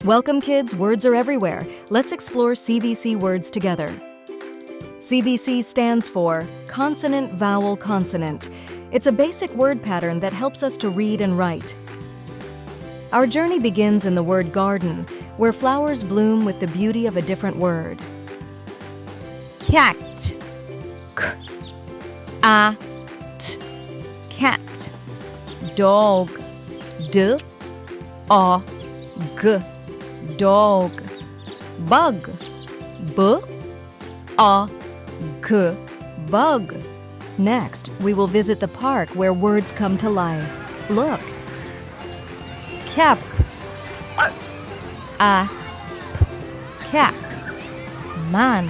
Welcome kids, words are everywhere. Let's explore CVC words together. CVC stands for Consonant Vowel Consonant. It's a basic word pattern that helps us to read and write. Our journey begins in the word garden, where flowers bloom with the beauty of a different word. Cat. K-a-t. Cat. Dog. D-o-g. Dog. Bug. B-u-g. Bug. Next, we will visit the park where words come to life. Look. Cap. A-p. Cap. Man.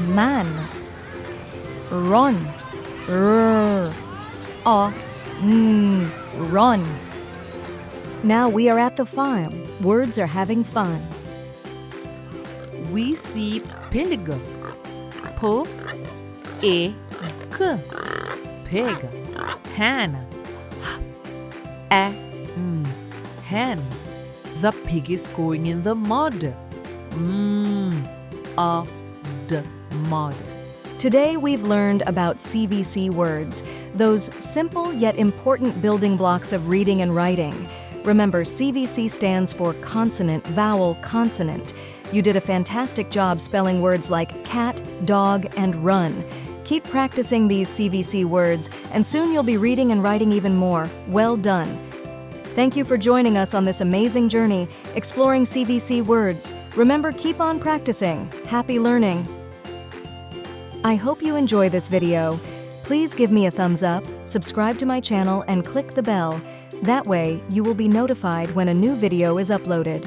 Man. Run. Run. Now we are at the farm. Words are having fun. We see pig. P-A-G. Pig. Hen. Hen. The pig is going in the mud. Mud. Today we've learned about CVC words, those simple yet important building blocks of reading and writing. Remember, CVC stands for Consonant Vowel Consonant. You did a fantastic job spelling words like cat, dog, and run. Keep practicing these CVC words, and soon you'll be reading and writing even more. Well done. Thank you for joining us on this amazing journey, exploring CVC words. Remember, keep on practicing. Happy learning. I hope you enjoy this video. Please give me a thumbs up, subscribe to my channel, and click the bell. That way, you will be notified when a new video is uploaded.